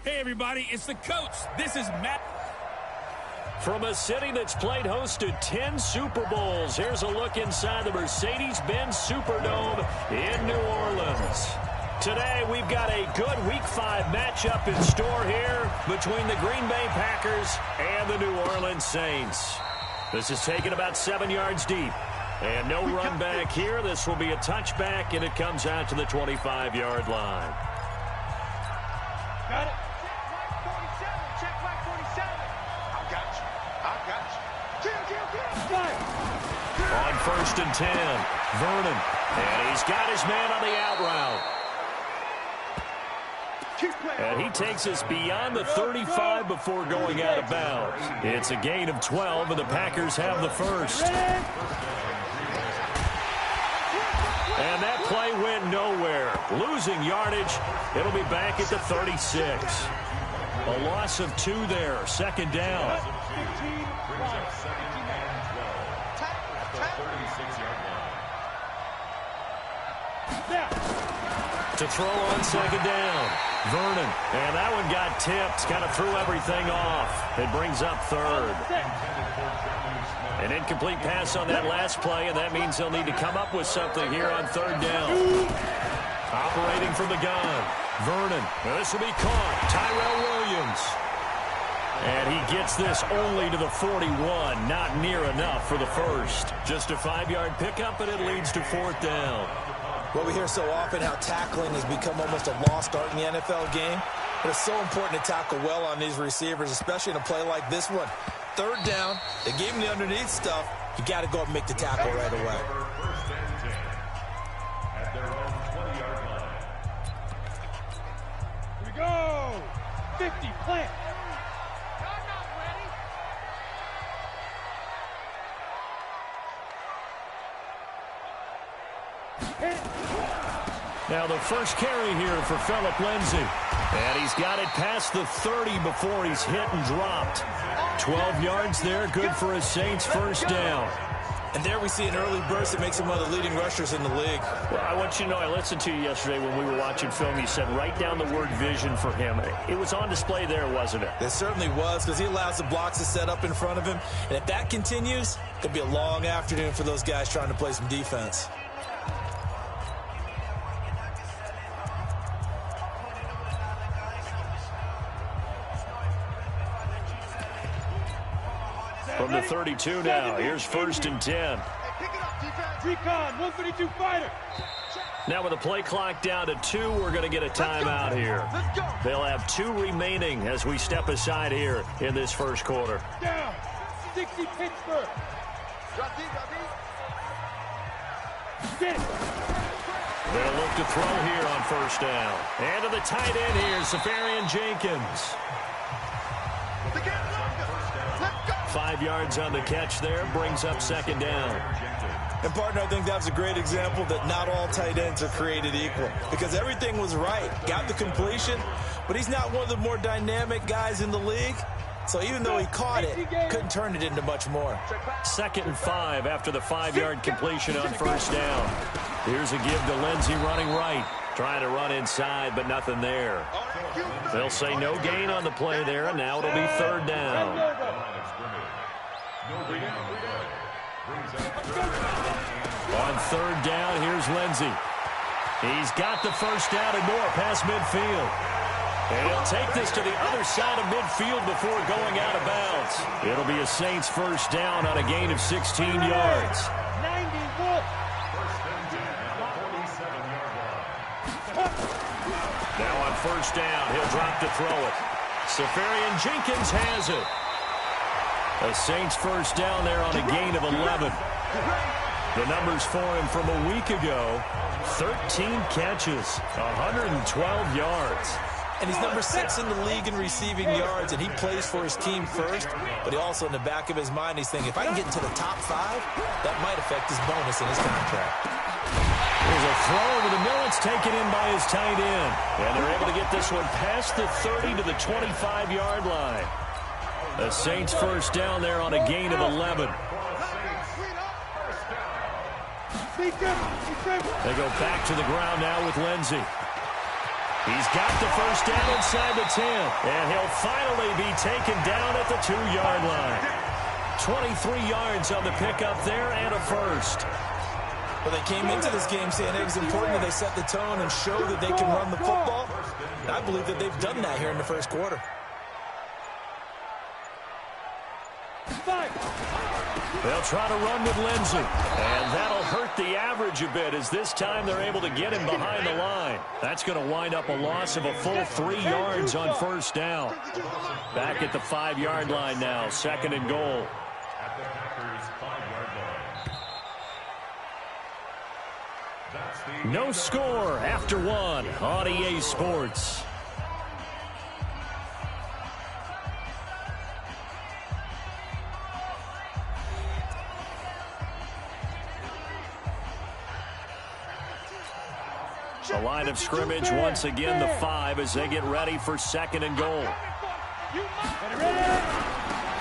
Hey, everybody, it's the coach. This is Matt. From a city that's played host to 10 Super Bowls, here's a look inside the Mercedes-Benz Superdome in New Orleans. Today, we've got a good Week 5 matchup in store here between the Green Bay Packers and the New Orleans Saints. This is taken about 7 yards deep. And no run back here. This will be a touchback, and it comes out to the 25-yard line. Got it. Check back 47. I got you. On 1st and 10, Vernon. And he's got his man on the out route. And he takes us beyond the 35 before going out of bounds. It's a gain of 12, and the Packers have the first. And that play went nowhere. Losing yardage. It'll be back at the 36. A loss of 2 there. 2nd down. To throw on 2nd down. Vernon. And that one got tipped. Kind of threw everything off. It brings up 3rd. An incomplete pass on that last play, and that means they'll need to come up with something here on 3rd down. Operating from the gun. Vernon. And this will be caught. Tyrell Williams. And he gets this only to the 41. Not near enough for the first. Just a 5-yard pickup, and it leads to 4th down. Well, we hear so often how tackling has become almost a lost art in the NFL game. But it's so important to tackle well on these receivers, especially in a play like this one. 3rd down, they gave him the underneath stuff. You got to go up and make the tackle right away. At their own 20-yard line. Here we go. 50, plant. Now the first carry here for Phillip Lindsay. And he's got it past the 30 before he's hit and dropped. 12 yards there, good for a Saints first down. And there we see an early burst that makes him one of the leading rushers in the league. Well, I want you to know, I listened to you yesterday when we were watching film. You said write down the word vision for him. It was on display there, wasn't it? It certainly was, because he allows the blocks to set up in front of him. And if that continues, it could be a long afternoon for those guys trying to play some defense. From the 32 now, here's 1st and 10. Recon, 132 fighter. Now with the play clock down to 2, we're going to get a timeout here. They'll have 2 remaining as we step aside here in this first quarter. Down, 60 Pittsburgh. They'll look to throw here on 1st down. And to the tight end here, Safarian Jenkins. 5 yards on the catch there, brings up 2nd down. And, partner, I think that's a great example that not all tight ends are created equal, because everything was right. Got the completion, but he's not one of the more dynamic guys in the league. So even though he caught it, couldn't turn it into much more. 2nd and 5 after the 5-yard completion on 1st down. Here's a give to Lindsay running right. Trying to run inside, but nothing there. They'll say no gain on the play there, and now it'll be 3rd down. On 3rd down, here's Lindsay. He's got the first down and more past midfield. And he'll take this to the other side of midfield before going out of bounds. It'll be a Saints first down on a gain of 16 yards. 91. Now on 1st down, he'll drop to throw it. Safarian Jenkins has it. A Saints first down there on a gain of 11. The numbers for him from a week ago, 13 catches, 112 yards. And he's number 6 in the league in receiving yards, and he plays for his team first, but he also in the back of his mind, he's thinking, if I can get into the top 5, that might affect his bonus in his contract. There's a throw over the middle. It's taken in by his tight end. And they're able to get this one past the 30 to the 25-yard line. The Saints first down there on a gain of 11. They go back to the ground now with Lindsay. He's got the first down inside the 10, and he'll finally be taken down at the 2-yard line. 23 yards on the pickup there and a first. Well, they came into this game saying it was important that they set the tone and show that they can run the football. And I believe that they've done that here in the first quarter. They'll try to run with Lindsey, and that'll hurt the average a bit as this time they're able to get him behind the line. That's going to wind up a loss of a full 3 yards on first down. Back at the 5-yard line now, 2nd and goal. No score after 1 on EA Sports. The line of scrimmage once again the 5 as they get ready for 2nd and goal.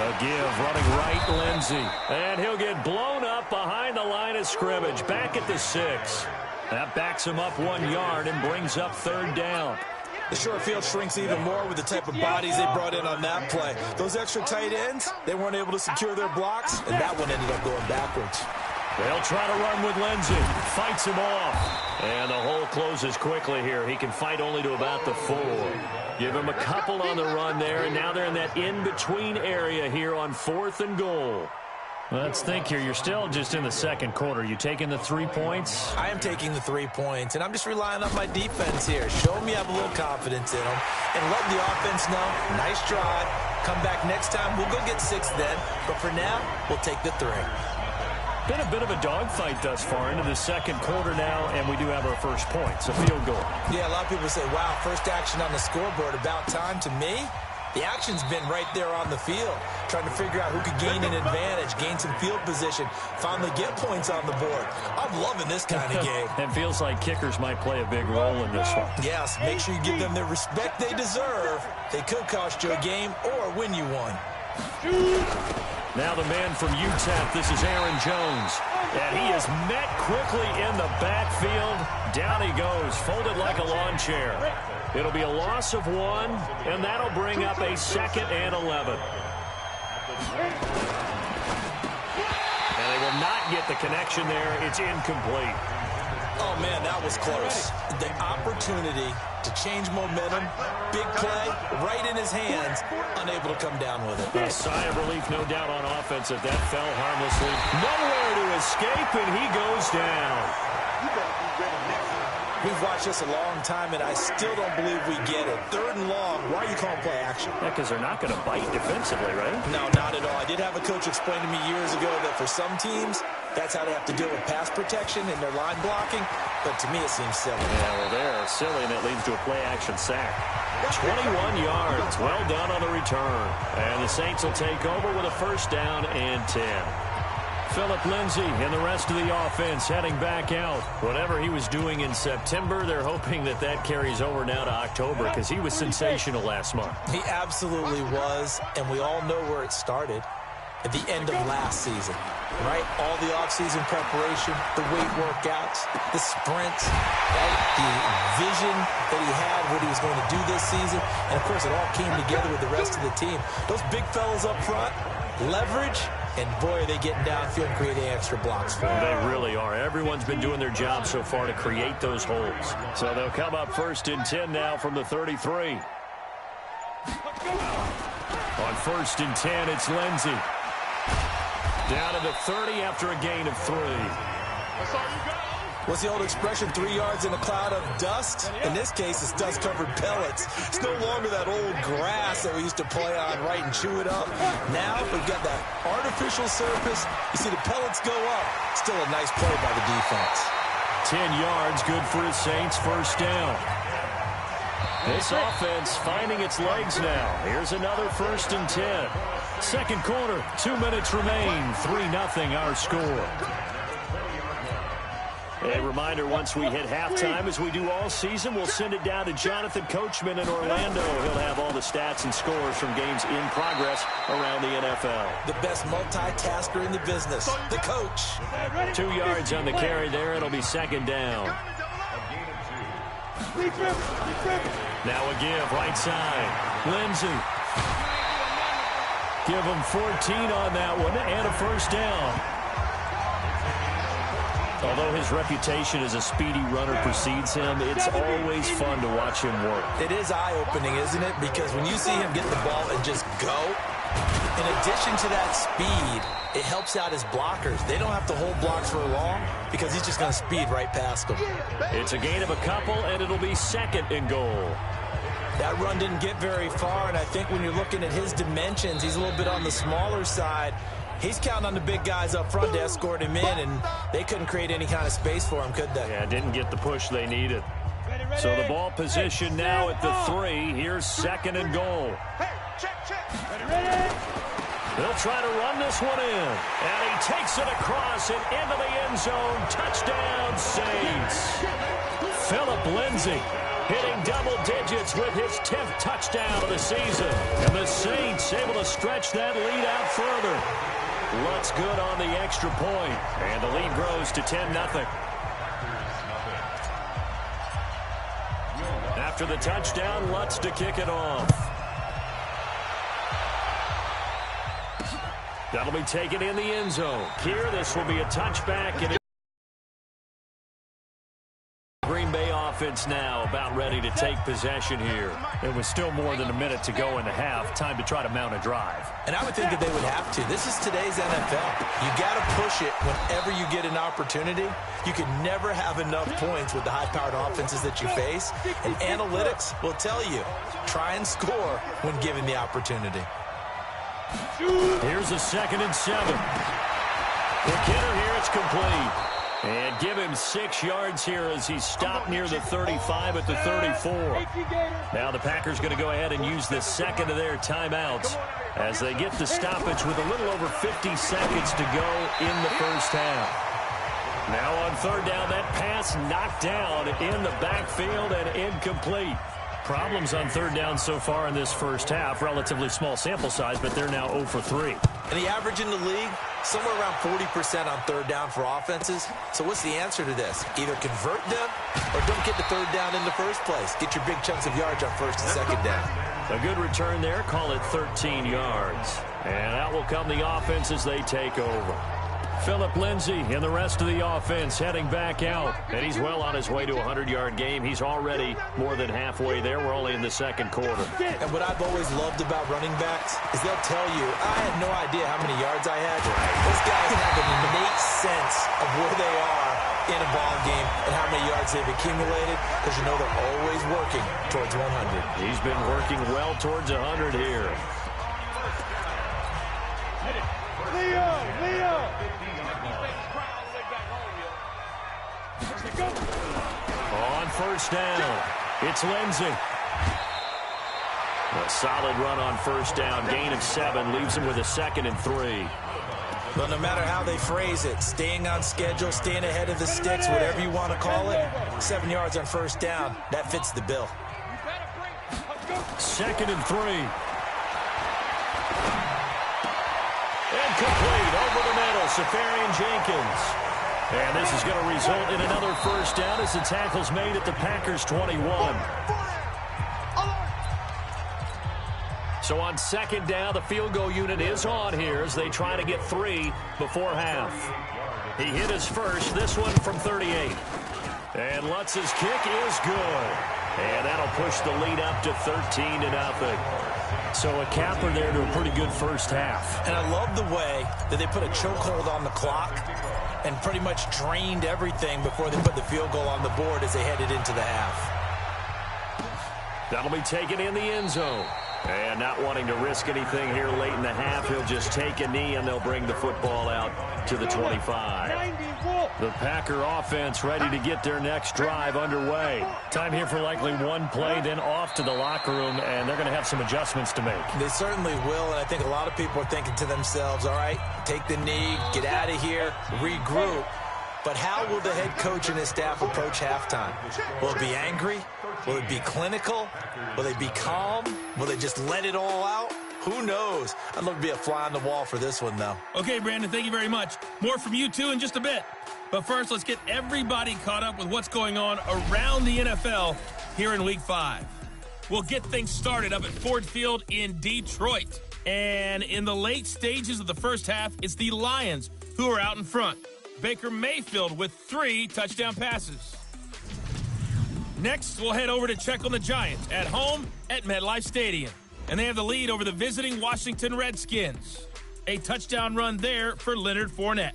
A give running right, Lindsey. And he'll get blown up behind the line of scrimmage. Back at the 6. That backs him up 1 yard and brings up 3rd down. The short field shrinks even more with the type of bodies they brought in on that play. Those extra tight ends, they weren't able to secure their blocks, and that one ended up going backwards. They'll try to run with Lindsey. Fights him off. And the hole closes quickly here. He can fight only to about the 4. Give him a couple on the run there, and now they're in that in-between area here on 4th and goal. Let's think here. You're still just in the 2nd quarter. You taking the 3 points? I am taking the 3 points, and I'm just relying on my defense here. Show me I have a little confidence in them, and let the offense know, nice drive. Come back next time. We'll go get 6 then, but for now, we'll take the 3. Been a bit of a dogfight thus far into the 2nd quarter now, and we do have our first points, a field goal. Yeah, a lot of people say, wow, first action on the scoreboard, about time. To me, the action's been right there on the field, trying to figure out who could gain an advantage, gain some field position, finally get points on the board. I'm loving this kind of game. It feels like kickers might play a big role in this one. Yes, make sure you give them the respect they deserve. They could cost you a game or win you one. Now the man from UTEP, this is Aaron Jones. And he is met quickly in the backfield. Down he goes, folded like a lawn chair. It'll be a loss of 1, and that'll bring up a 2nd and 11. And they will not get the connection there. It's incomplete. Oh, man, that was close. The opportunity to change momentum, big play, right in his hands, unable to come down with it. A sigh of relief, no doubt, on offense if that fell harmlessly. Nowhere to escape, and he goes down. We've watched this a long time, and I still don't believe we get it. 3rd and long, why are you calling play action? Yeah, because they're not going to bite defensively, right? No, not at all. I did have a coach explain to me years ago that for some teams, that's how they have to deal with pass protection and their line blocking. But to me, it seems silly. Yeah, well, they're silly, and it leads to a play-action sack. 21 yards. Well done on the return. And the Saints will take over with a first down and 10. Philip Lindsay and the rest of the offense heading back out. Whatever he was doing in September, they're hoping that that carries over now to October because he was sensational last month. He absolutely was, and we all know where it started. At the end of last season, right? All the offseason preparation, the weight workouts, the sprints, right? The vision that he had, what he was going to do this season. And, of course, it all came together with the rest of the team. Those big fellas up front, leverage, and, boy, are they getting downfield and creating extra blocks for them. They really are. Everyone's been doing their job so far to create those holes. So they'll come up 1st and 10 now from the 33. On 1st and 10, it's Lindsey. Down to the 30 after a gain of 3. What's the old expression, 3 yards in a cloud of dust? In this case, it's dust-covered pellets. It's no longer that old grass that we used to play on, right, and chew it up. Now we've got that artificial surface. You see the pellets go up. Still a nice play by the defense. 10 yards, good for the Saints, first down. This offense finding its legs now. Here's another 1st and 10. 2nd quarter, 2 minutes remain. 3-0 our score. A reminder, once we hit halftime, as we do all season, we'll send it down to Jonathan Coachman in Orlando. He'll have all the stats and scores from games in progress around the NFL. The best multitasker in the business, the coach. 2 yards on the carry there. It'll be 2nd down. Now a give, right side. Lindsey. Give him 14 on that one and a first down. Although his reputation as a speedy runner precedes him, it's always fun to watch him work. It is eye-opening, isn't it? Because when you see him get the ball and just go, in addition to that speed, it helps out his blockers. They don't have to hold blocks for long because he's just going to speed right past them. It's a gain of a couple, and it'll be 2nd and goal. That run didn't get very far, and I think when you're looking at his dimensions, he's a little bit on the smaller side. He's counting on the big guys up front to escort him in, and they couldn't create any kind of space for him, could they? Yeah, didn't get the push they needed. So the ball position now at the 3. Here's 2nd and goal. They'll try to run this one in. And he takes it across and into the end zone. Touchdown, Saints. Philip Lindsay hitting double digits with his 10th touchdown of the season. And the Saints able to stretch that lead out further. Lutz good on the extra point. And the lead grows to 10-0. After the touchdown, Lutz to kick it off. That'll be taken in the end zone. Here, this will be a touchback. And Green Bay offense now about ready to take possession here. It was still more than a minute to go in the half. Time to try to mount a drive. And I would think that they would have to. This is today's NFL. You got to push it whenever you get an opportunity. You can never have enough points with the high-powered offenses that you face. And analytics will tell you, try and score when given the opportunity. Here's a 2nd and 7. The Kidder here, it's complete. And give him 6 yards here as he's stopped near the 35 at the 34. Now the Packers going to go ahead and use the 2nd of their timeouts as they get the stoppage with a little over 50 seconds to go in the first half. Now on 3rd down, that pass knocked down in the backfield and incomplete. Problems on 3rd down so far in this first half. Relatively small sample size, but they're now 0 for 3. And the average in the league, somewhere around 40% on 3rd down for offenses. So what's the answer to this? Either convert them or don't get the 3rd down in the first place. Get your big chunks of yards on 1st and 2nd down. A good return there. Call it 13 yards. And out will come the offense as they take over. Philip Lindsay and the rest of the offense heading back out. And he's well on his way to a 100-yard game. He's already more than halfway there. We're only in the 2nd quarter. And what I've always loved about running backs is they'll tell you, I had no idea how many yards I had. Those guys have an innate sense of where they are in a ball game and how many yards they've accumulated because you know they're always working towards 100. He's been working well towards 100 here. Leo! On 1st down, it's Lindsay. A solid run on 1st down. Gain of 7 leaves him with a 2nd and 3. Well, no matter how they phrase it, staying on schedule, staying ahead of the sticks, whatever you want to call it, 7 yards on 1st down, that fits the bill. 2nd and 3. And complete over the middle, Safarian Jenkins. And this is going to result in another 1st down as the tackle's made at the Packers' 21. So on 2nd down, the field goal unit is on here as they try to get 3 before half. He hit his first, this one from 38. And Lutz's kick is good. And that'll push the lead up to 13-0. So a capper there to a pretty good first half. And I love the way that they put a chokehold on the clock and pretty much drained everything before they put the field goal on the board as they headed into the half. That'll be taken in the end zone. And not wanting to risk anything here late in the half, he'll just take a knee and they'll bring the football out to the 25. The Packer offense ready to get their next drive underway. Time here for likely one play, then off to the locker room, and they're going to have some adjustments to make. They certainly will, and I think a lot of people are thinking to themselves, all right, take the knee, get out of here, regroup. But how will the head coach and his staff approach halftime? Will it be angry? Will it be clinical? Will they be calm? Will they just let it all out? Who knows? I'd love to be a fly on the wall for this one, though. Okay, Brandon, thank you very much. More from you, too, in just a bit. But first, let's get everybody caught up with what's going on around the NFL here in Week 5. We'll get things started up at Ford Field in Detroit. And in the late stages of the first half, it's the Lions who are out in front. Baker Mayfield with 3 touchdown passes. Next, we'll head over to check on the Giants at home at MetLife Stadium. And they have the lead over the visiting Washington Redskins. A touchdown run there for Leonard Fournette.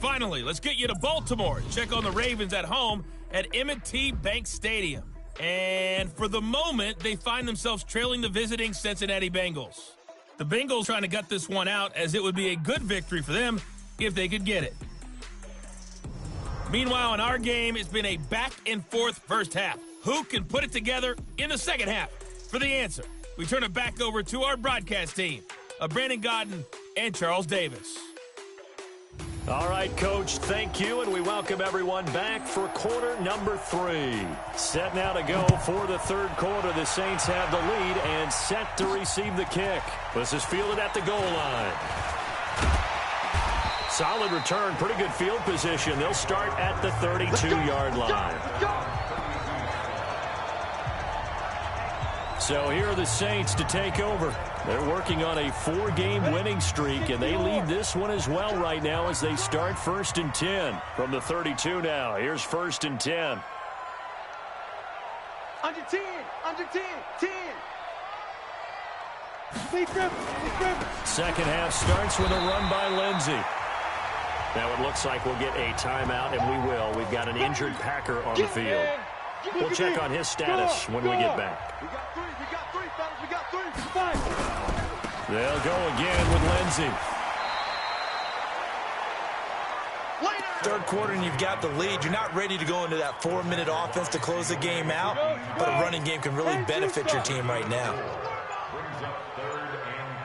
Finally, let's get you to Baltimore and check on the Ravens at home at M&T Bank Stadium. And for the moment, they find themselves trailing the visiting Cincinnati Bengals. The Bengals trying to gut this one out, as it would be a good victory for them if they could get it. Meanwhile, in our game, it's been a back-and-forth first half. Who can put it together in the second half? For the answer, we turn it back over to our broadcast team of Brandon Godden and Charles Davis. All right, Coach, thank you, and we welcome everyone back for quarter number 3. Set now to go for the third quarter. The Saints have the lead and set to receive the kick. This is fielded at the goal line. Solid return, pretty good field position. They'll start at the 32-yard line. So here are the Saints to take over. They're working on a 4-game winning streak, and they lead this one as well right now as they start 1st and 10 from the 32 now. Here's 1st and 10. Under 10, under 10, 10. Second half starts with a run by Lindsey. Now it looks like we'll get a timeout, and we will. We've got an injured Packer on the field. We'll check on his status when we get back. We got 3, fellas, we got 3. 5. They'll go again with Lindsey. Third quarter and you've got the lead. You're not ready to go into that 4-minute offense to close the game out, but a running game can really benefit your team right now. Brings up 3rd and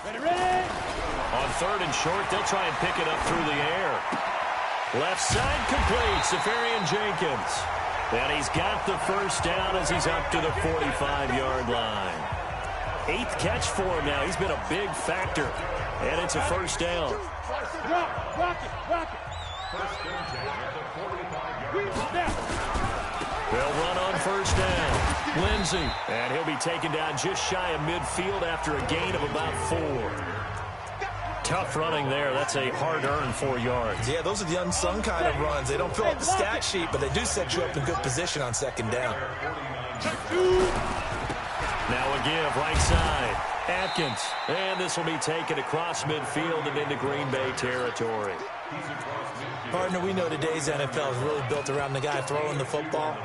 3. Ready. On 3rd and short, they'll try and pick it up through the air. Left side complete, Safarian Jenkins. And he's got the first down as he's up to the 45-yard line. 8th catch for him now. He's been a big factor. And it's a first down. Rock it. First and 10 at the 45-yard line. They'll run on first down. Lindsey. And he'll be taken down just shy of midfield after a gain of about 4. Tough running there. That's a hard-earned 4 yards. Yeah, those are the unsung kind of runs. They don't fill up the stat sheet, but they do set you up in good position on second down. Now a give, right side. Atkins. And this will be taken across midfield and into Green Bay territory. Partner, we know today's NFL is really built around the guy throwing the football.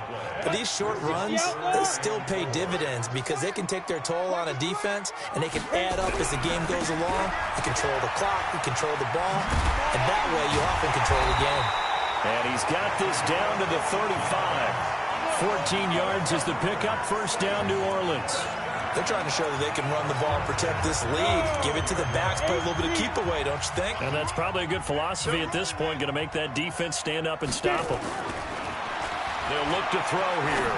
But these short runs, they still pay dividends because they can take their toll on a defense, and they can add up as the game goes along. You control the clock, you control the ball, and that way you often control the game. And he's got this down to the 35. 14 yards is the pickup. First down, New Orleans. They're trying to show that they can run the ball and protect this lead. Give it to the backs, play a little bit of keep away, don't you think? And that's probably a good philosophy at this point, going to make that defense stand up and stop them. They'll look to throw here.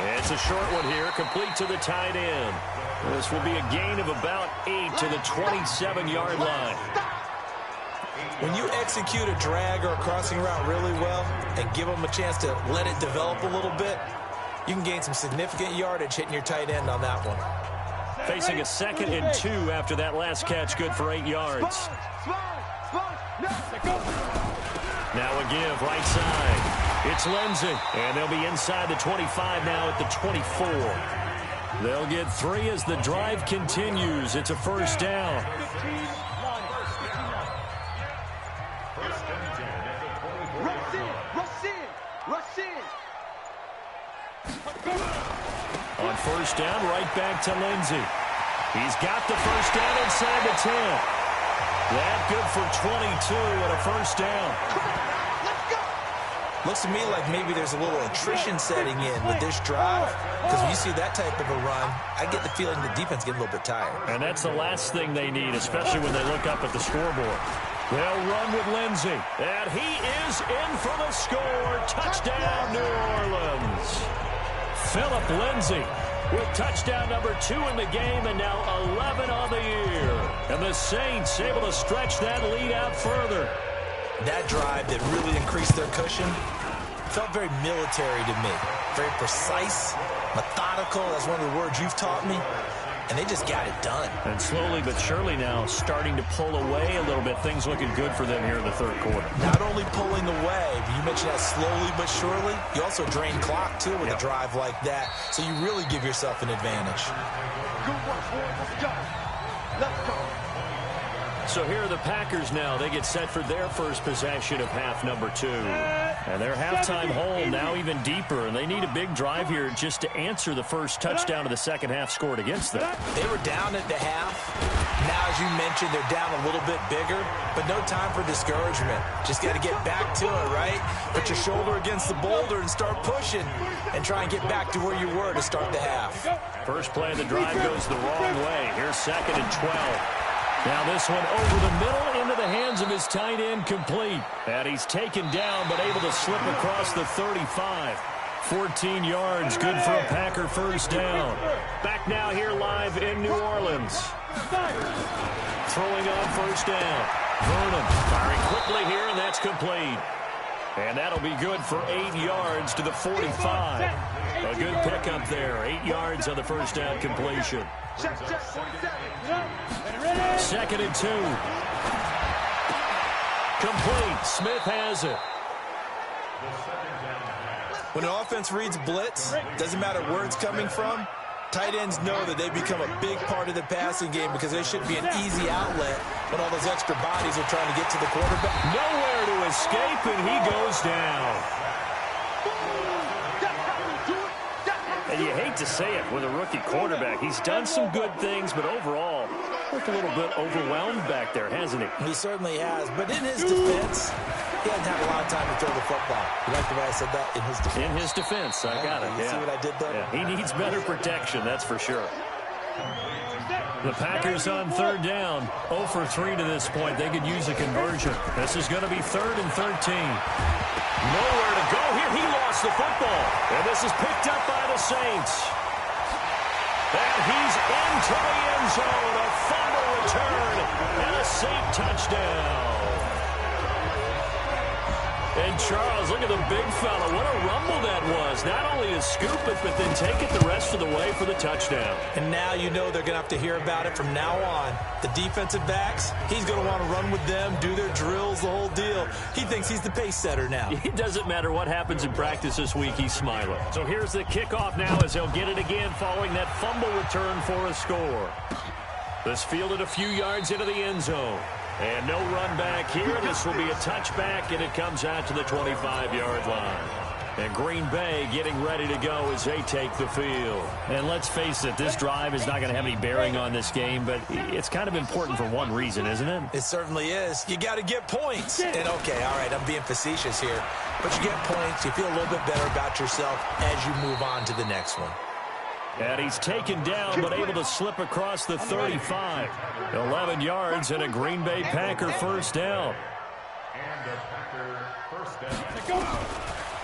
And it's a short one here, complete to the tight end. This will be a gain of about 8 to the 27-yard line. When you execute a drag or a crossing route really well and give them a chance to let it develop a little bit, you can gain some significant yardage hitting your tight end on that one. Facing a 2nd and 2 after that last catch, good for 8 yards. Now a give, right side. It's Lindsey, and they'll be inside the 25 now at the 24. They'll get 3 as the drive continues. It's a first down. Rush in. On first down, right back to Lindsey. He's got the first down inside the 10. That good for 22 and a first down. Looks to me like maybe there's a little attrition setting in with this drive, because when you see that type of a run, I get the feeling the defense getting a little bit tired. And that's the last thing they need, especially when they look up at the scoreboard. They'll run with Lindsey, and he is in for the score. Touchdown, New Orleans. Philip Lindsey with touchdown number 2 in the game, and now 11 on the year. And the Saints able to stretch that lead out further. That drive that really increased their cushion felt very military to me. Very precise, methodical. That's one of the words you've taught me. And they just got it done. And slowly but surely now starting to pull away a little bit. Things looking good for them here in the third quarter. Not only pulling away, but you mentioned that slowly but surely. You also drain clock, too, with a drive like that. So you really give yourself an advantage. Good work, boys. Let's go. Let's go. So here are the Packers now. They get set for their first possession of half number 2. And their halftime hole now even deeper. And they need a big drive here just to answer the first touchdown of the second half scored against them. They were down at the half. Now, as you mentioned, they're down a little bit bigger. But no time for discouragement. Just got to get back to it, right? Put your shoulder against the boulder and start pushing. And try and get back to where you were to start the half. First play of the drive goes the wrong way. Here's 2nd and 12. Now this one over the middle into the hands of his tight end, complete. And he's taken down but able to slip across the 35. 14 yards, good for a Packer first down. Back now here live in New Orleans. Throwing on first down. Vernon firing quickly here, and that's complete. And that'll be good for 8 yards to the 45. A good pickup there. 8 yards on the first down completion. Check, 47. 2nd and 2. Complete. Smith has it. When an offense reads blitz, doesn't matter where it's coming from, tight ends know that they become a big part of the passing game because they should be an easy outlet when all those extra bodies are trying to get to the quarterback. Nowhere to escape, and he goes down. And you hate to say it with a rookie quarterback. He's done some good things, but overall, looked a little bit overwhelmed back there, hasn't he? He certainly has. But in his defense, he hasn't had a lot of time to throw the football. You like the way I said that? In his defense. In his defense, I got it. You see what I did there? Yeah, he needs better protection, that's for sure. The Packers on third down. 0 for 3 to this point. They could use a conversion. This is going to be 3rd and 13. Nowhere to go here. He lost the football. And this is picked up by the Saints. And he's into the end zone. A fumble return and a Saint touchdown. And Charles, look at the big fella. What a rumble that was. Not only to scoop it, but then take it the rest of the way for the touchdown. And now you know they're going to have to hear about it from now on. The defensive backs, he's going to want to run with them, do their drills, the whole deal. He thinks he's the pace setter now. It doesn't matter what happens in practice this week, he's smiling. So here's the kickoff now as they'll get it again following that fumble return for a score. This fielded a few yards into the end zone. And no run back here. This will be a touchback, and it comes out to the 25-yard line. And Green Bay getting ready to go as they take the field. And let's face it, this drive is not going to have any bearing on this game, but it's kind of important for one reason, isn't it? It certainly is. You got to get points. And, okay, all right, I'm being facetious here. But you get points. You feel a little bit better about yourself as you move on to the next one. And he's taken down, but able to slip across the 35. 11 yards and a Green Bay Packer first down.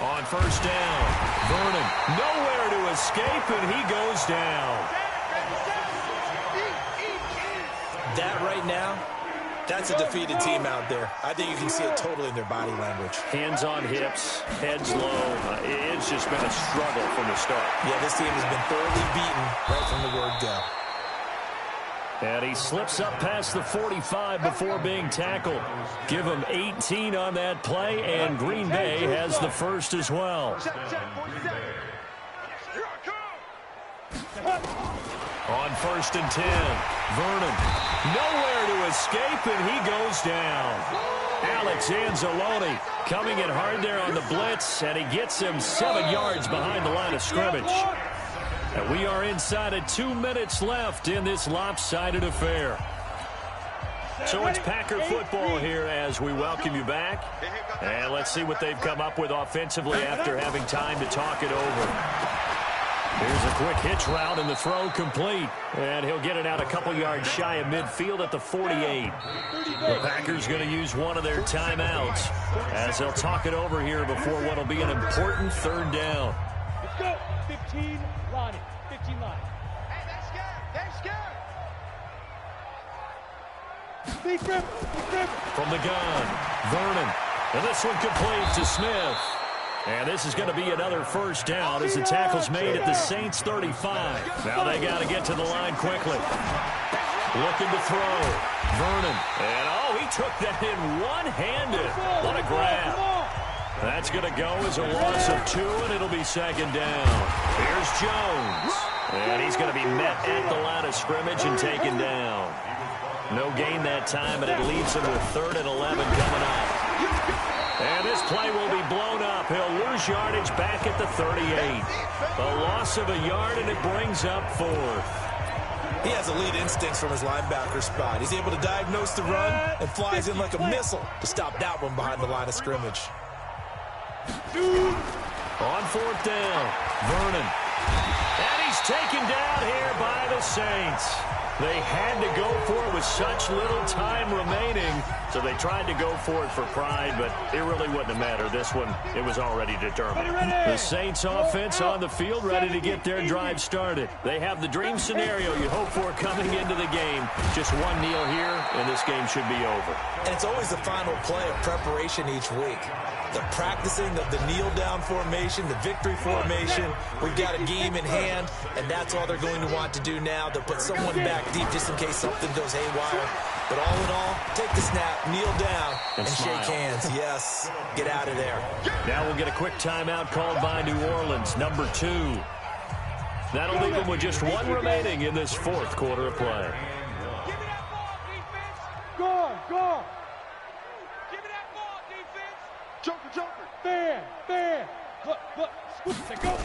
On first down, Vernon nowhere to escape, and he goes down. That right now, that's a defeated team out there. I think you can see it totally in their body language. Hands on hips, heads low. It's just been a struggle from the start. Yeah, this team has been thoroughly beaten right from the word go. And he slips up past the 45 before being tackled. Give him 18 on that play, and Green Bay has the first as well. On first and 10, Vernon nowhere to escape, and he goes down. Alex Anzalone coming in hard there on the blitz, and he gets him 7 yards behind the line of scrimmage. And we are inside of 2 minutes left in this lopsided affair. So it's Packer football here as we welcome you back. And let's see what they've come up with offensively after having time to talk it over. Here's a quick hitch route, and the throw complete. And he'll get it out a couple yards shy of midfield at the 48. The Packers going to use one of their timeouts as they'll talk it over here before what will be an important third down. Let's go. 15 line. 15 line. Hey, that's good. That's good. Big grip. Big grip. From the gun, Vernon And this one complete to Smith. And this is going to be another first down as the tackle's made at the Saints 35. Now they got to get to the line quickly. Looking to throw. Vernon. And, oh, he took that in one-handed. What a grab. That's going to go as a loss of 2, and it'll be second down. Here's Jones. And he's going to be met at the line of scrimmage and taken down. No gain that time, and it leaves him with 3rd and 11 coming up. And this play will be blown up. He'll lose yardage back at the 38. A loss of a yard, and it brings up 4th. He has elite instincts from his linebacker spot. He's able to diagnose the run and flies in like a missile to stop that one behind the line of scrimmage. On 4th down, Vernon. And he's taken down here by the Saints. They had to go for it with such little time remaining, so they tried to go for it for pride, but it really wouldn't have mattered. This one, it was already determined. The Saints offense on the field, ready to get their drive started. They have the dream scenario you hope for coming into the game. Just one kneel here, and this game should be over. And it's always the final play of preparation each week. The practicing of the kneel-down formation, the victory formation. We've got a game in hand, and that's all they're going to want to do now. They'll put someone back deep just in case something goes haywire. But all in all, take the snap, kneel down, and shake hands. Yes, get out of there. Now we'll get a quick timeout called by New Orleans, number 2. That'll leave them with just 1 remaining in this 4th quarter of play. Give me that ball, defense. Go. Give me that ball, defense. Joker. Fair. Look. Scoop, go.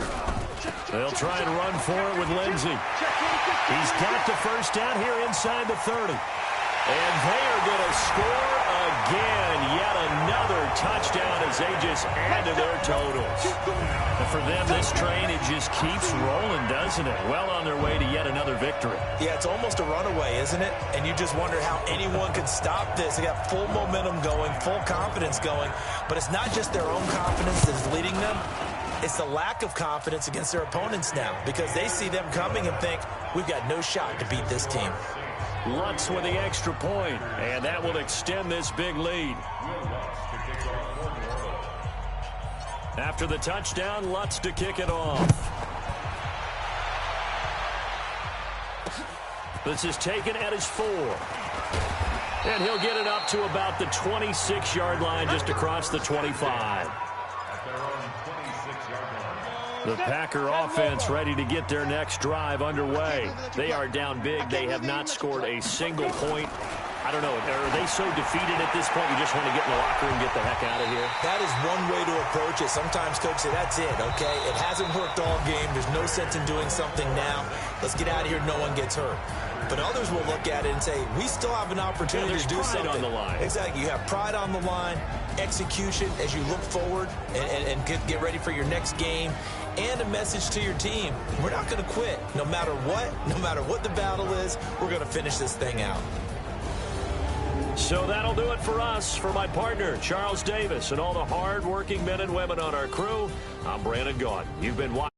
They'll try and run for it with Lindsey. He's got the first down here inside the 30. And they are going to score again. Yet another touchdown as they just add to their totals. And for them, this train, it just keeps rolling, doesn't it? Well on their way to yet another victory. Yeah, it's almost a runaway, isn't it? And you just wonder how anyone can stop this. They got full momentum going, full confidence going. But it's not just their own confidence that's leading them. It's the lack of confidence against their opponents now because they see them coming and think, we've got no shot to beat this team. Lutz with the extra point, and that will extend this big lead. After the touchdown, Lutz to kick it off. This is taken at his 4. And he'll get it up to about the 26-yard line just across the 25. The Packer offense ready to get their next drive underway. They are down big. They have not scored a single point. I don't know. Are they so defeated at this point you just want to get in the locker room and get the heck out of here? That is one way to approach it. Sometimes coach say, that's it, okay? It hasn't worked all game. There's no sense in doing something now. Let's get out of here. No one gets hurt. But others will look at it and say, we still have an opportunity to do something. On the line. Exactly. You have pride on the line, execution as you look forward and get ready for your next game, and a message to your team. We're not going to quit. No matter what the battle is, we're going to finish this thing out. So that'll do it for us. For my partner, Charles Davis, and all the hard-working men and women on our crew, I'm Brandon Gaudin. You've been watching.